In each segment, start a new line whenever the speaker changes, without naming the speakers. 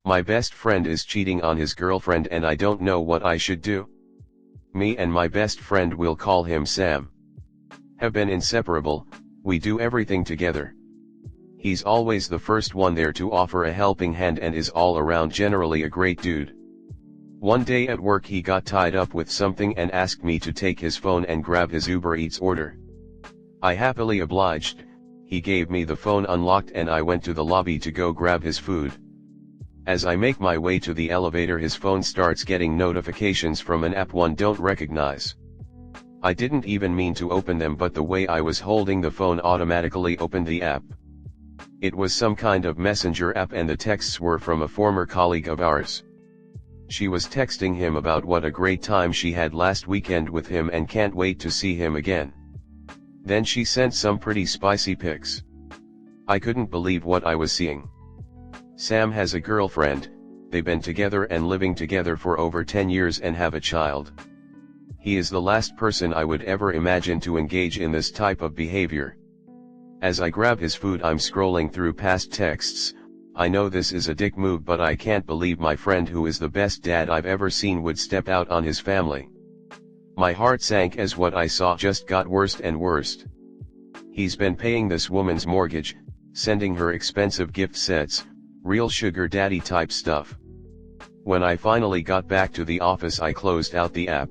My best friend is cheating on his girlfriend and I don't know what I should do. Me and my best friend, will call him Sam, have been inseparable. We do everything together. He's always the first one there to offer a helping hand and is all around generally a great dude. One day at work he got tied up with something and asked me to take his phone and grab his Uber Eats order. I happily obliged. He gave me the phone unlocked and I went to the lobby to go grab his food. As I make my way to the elevator, his phone starts getting notifications from an app one don't recognize. I didn't even mean to open them, but the way I was holding the phone automatically opened the app. It was some kind of messenger app and the texts were from a former colleague of ours. She was texting him about what a great time she had last weekend with him and can't wait to see him again. Then she sent some pretty spicy pics. I couldn't believe what I was seeing. Sam has a girlfriend, they've been together and living together for over 10 years and have a child. He is the last person I would ever imagine to engage in this type of behavior. As I grab his food, I'm scrolling through past texts. I know this is a dick move, but I can't believe my friend, who is the best dad I've ever seen, would step out on his family. My heart sank as what I saw just got worse and worse. He's been paying this woman's mortgage, sending her expensive gift sets, real sugar daddy type stuff. When I finally got back to the office, I closed out the app,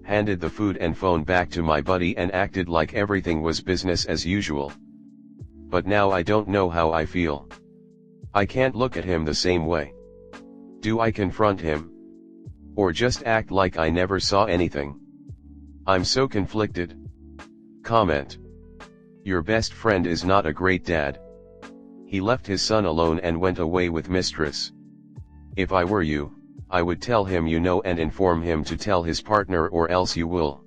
handed the food and phone back to my buddy and acted like everything was business as usual. But now I don't know how I feel. I can't look at him the same way. Do I confront him? Or just act like I never saw anything? I'm so conflicted. Comment. Your best friend is not a great dad. He left his son alone and went away with mistress. If I were you, I would tell him you know and inform him to tell his partner, or else you will.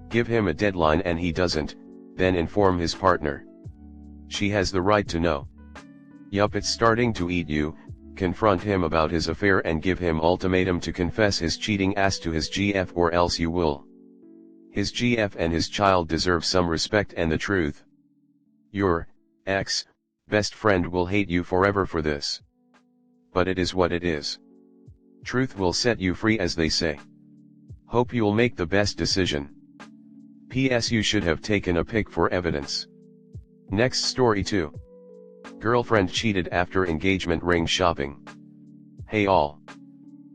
Give him a deadline and he doesn't, then inform his partner. She has the right to know. Yup, it's starting to eat you. Confront him about his affair and give him ultimatum to confess his cheating ass to his GF, or else you will. His GF and his child deserve some respect and the truth. Your best friend will hate you forever for this. But it is what it is. Truth will set you free, as they say. Hope you'll make the best decision. P.S. You should have taken a pic for evidence. Next story 2. Girlfriend cheated after engagement ring shopping. Hey all.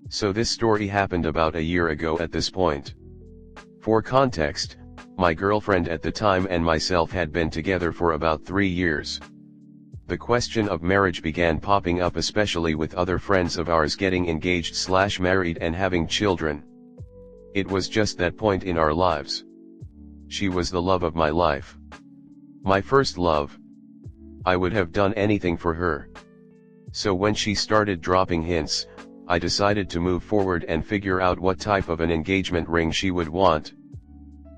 So this story happened about a year ago at this point. For context, my girlfriend at the time and myself had been together for about 3 years. The question of marriage began popping up, especially with other friends of ours getting engaged/married and having children. It was just that point in our lives. She was the love of my life. My first love. I would have done anything for her. So when she started dropping hints, I decided to move forward and figure out what type of an engagement ring she would want.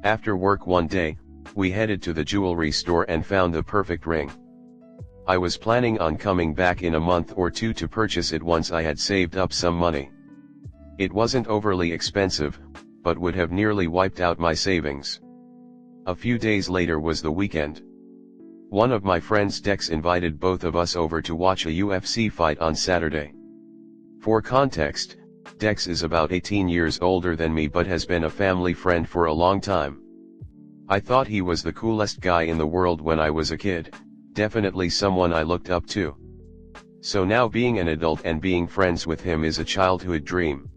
After work one day, we headed to the jewelry store and found the perfect ring. I was planning on coming back in a month or two to purchase it once I had saved up some money. It wasn't overly expensive, but would have nearly wiped out my savings. A few days later was the weekend. One of my friend's Dex invited both of us over to watch a UFC fight on Saturday. For context, Dex is about 18 years older than me but has been a family friend for a long time. I thought he was the coolest guy in the world when I was a kid, definitely someone I looked up to. So now being an adult and being friends with him is a childhood dream.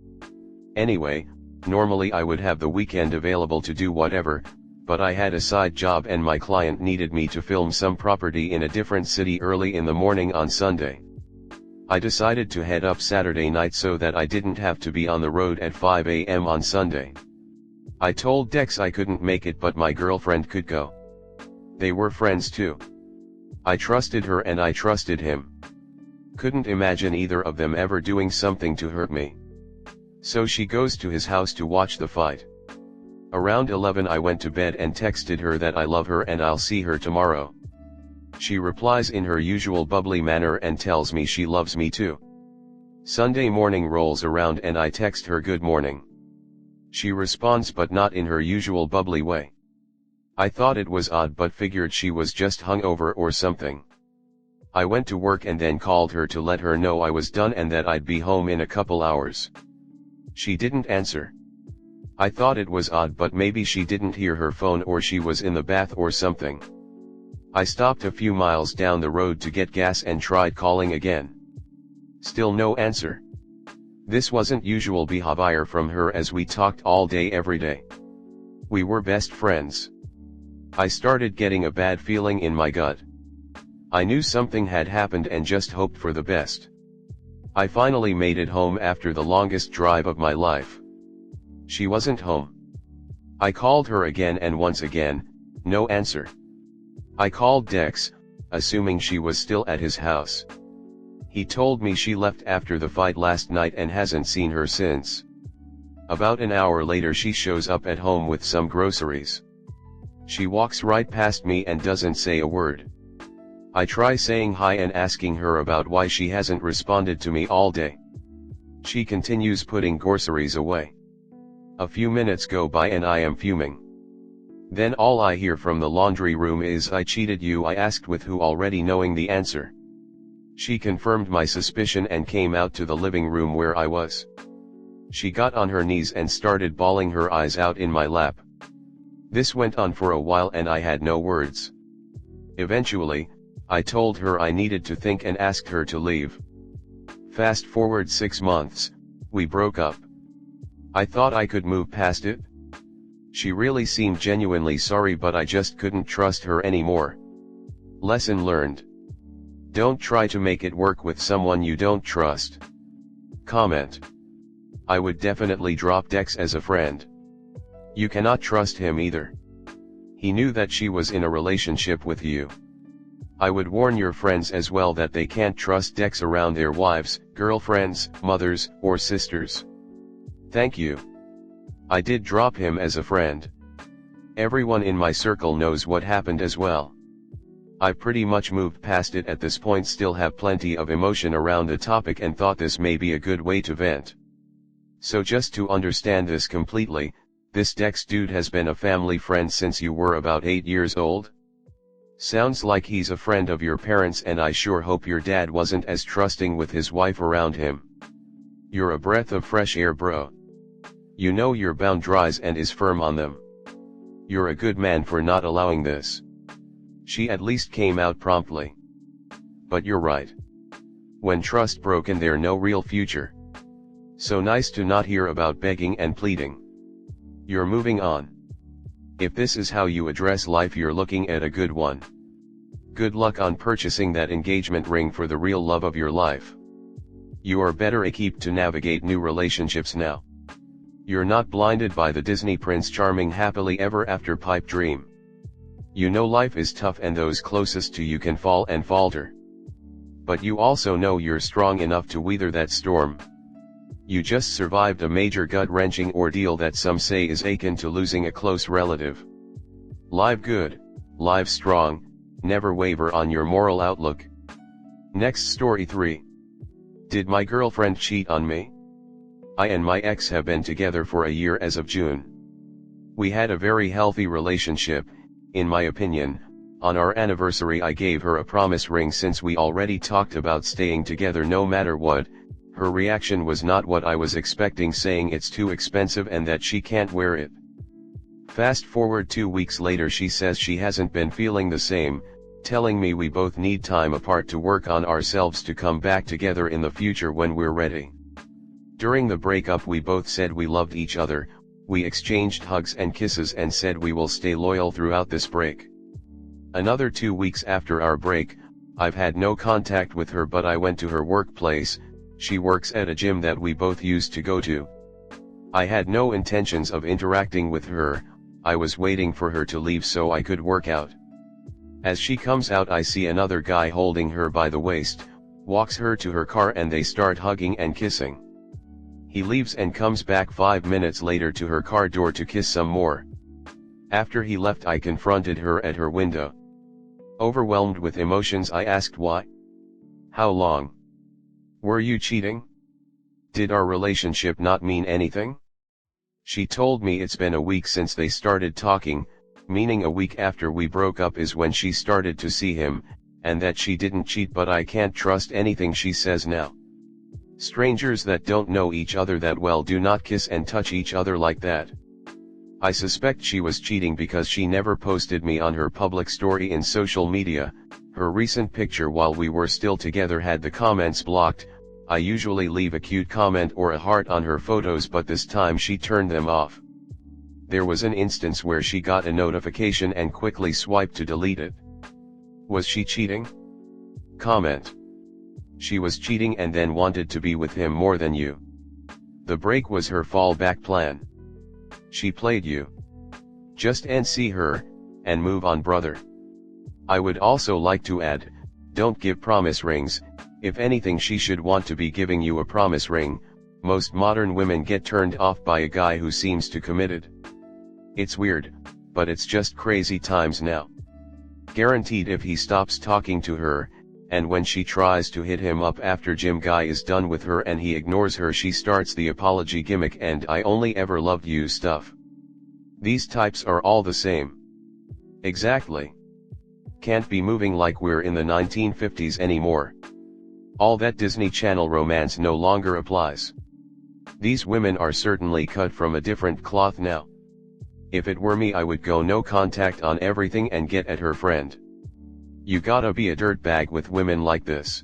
Anyway, normally I would have the weekend available to do whatever, but I had a side job and my client needed me to film some property in a different city early in the morning on Sunday. I decided to head up Saturday night so that I didn't have to be on the road at 5 a.m. on Sunday. I told Dex I couldn't make it but my girlfriend could go. They were friends too. I trusted her and I trusted him. Couldn't imagine either of them ever doing something to hurt me. So she goes to his house to watch the fight. Around 11 I went to bed and texted her that I love her and I'll see her tomorrow. She replies in her usual bubbly manner and tells me she loves me too. Sunday morning rolls around and I text her good morning. She responds but not in her usual bubbly way. I thought it was odd but figured she was just hungover or something. I went to work and then called her to let her know I was done and that I'd be home in a couple hours. She didn't answer. I thought it was odd, but maybe she didn't hear her phone or she was in the bath or something. I stopped a few miles down the road to get gas and tried calling again. Still no answer. This wasn't usual behavior from her, as we talked all day every day. We were best friends. I started getting a bad feeling in my gut. I knew something had happened and just hoped for the best. I finally made it home after the longest drive of my life. She wasn't home. I called her again and once again, no answer. I called Dex, assuming she was still at his house. He told me she left after the fight last night and hasn't seen her since. About an hour later she shows up at home with some groceries. She walks right past me and doesn't say a word. I try saying hi and asking her about why she hasn't responded to me all day. She continues putting groceries away. A few minutes go by and I am fuming. Then all I hear from the laundry room is, "I cheated you," I asked, with who, already knowing the answer. She confirmed my suspicion and came out to the living room where I was. She got on her knees and started bawling her eyes out in my lap. This went on for a while and I had no words. Eventually, I told her I needed to think and asked her to leave. Fast forward 6 months, we broke up. I thought I could move past it. She really seemed genuinely sorry, but I just couldn't trust her anymore. Lesson learned. Don't try to make it work with someone you don't trust. Comment. I would definitely drop Dex as a friend. You cannot trust him either. He knew that she was in a relationship with you. I would warn your friends as well that they can't trust Dex around their wives, girlfriends, mothers, or sisters. Thank you. I did drop him as a friend. Everyone in my circle knows what happened as well. I pretty much moved past it at this point, still have plenty of emotion around the topic, and thought this may be a good way to vent. So just to understand this completely, this Dex dude has been a family friend since you were about 8 years old? Sounds like he's a friend of your parents, and I sure hope your dad wasn't as trusting with his wife around him. You're a breath of fresh air, bro. You know your boundaries and is firm on them. You're a good man for not allowing this. She at least came out promptly. But you're right. When trust broken, there's no real future. So nice to not hear about begging and pleading. You're moving on. If this is how you address life, you're looking at a good one. Good luck on purchasing that engagement ring for the real love of your life. You are better equipped to navigate new relationships now. You're not blinded by the Disney Prince Charming happily ever after pipe dream. You know life is tough and those closest to you can fall and falter. But you also know you're strong enough to weather that storm. You just survived a major gut-wrenching ordeal that some say is akin to losing a close relative. Live good, live strong, never waver on your moral outlook. Next story 3. Did my girlfriend cheat on me? I and my ex have been together for a year as of June. We had a very healthy relationship, in my opinion. On our anniversary I gave her a promise ring since we already talked about staying together no matter what. Her reaction was not what I was expecting, saying it's too expensive and that she can't wear it. Fast forward 2 weeks later, she says she hasn't been feeling the same, telling me we both need time apart to work on ourselves to come back together in the future when we're ready. During the breakup we both said we loved each other, we exchanged hugs and kisses and said we will stay loyal throughout this break. Another 2 weeks after our break, I've had no contact with her, but I went to her workplace. She works at a gym that we both used to go to. I had no intentions of interacting with her. I was waiting for her to leave so I could work out. As she comes out I see another guy holding her by the waist, walks her to her car and they start hugging and kissing. He leaves and comes back 5 minutes later to her car door to kiss some more. After he left I confronted her at her window. Overwhelmed with emotions I asked why. How long? Were you cheating? Did our relationship not mean anything? She told me it's been a week since they started talking, meaning a week after we broke up is when she started to see him, and that she didn't cheat, but I can't trust anything she says now. Strangers that don't know each other that well do not kiss and touch each other like that. I suspect she was cheating because she never posted me on her public story in social media. Her recent picture while we were still together had the comments blocked. I usually leave a cute comment or a heart on her photos, but this time she turned them off. There was an instance where she got a notification and quickly swiped to delete it. Was she cheating? Comment. She was cheating and then wanted to be with him more than you. The break was her fallback plan. She played you. Just unsee her, and move on, brother. I would also like to add, don't give promise rings. If anything, she should want to be giving you a promise ring. Most modern women get turned off by a guy who seems too committed. It's weird, but it's just crazy times now. Guaranteed if he stops talking to her, and when she tries to hit him up after gym guy is done with her and he ignores her, she starts the apology gimmick and I only ever loved you stuff. These types are all the same. Exactly. Can't be moving like we're in the 1950s anymore. All that Disney Channel romance no longer applies. These women are certainly cut from a different cloth now. If it were me, I would go no contact on everything and get at her friend. You gotta be a dirtbag with women like this.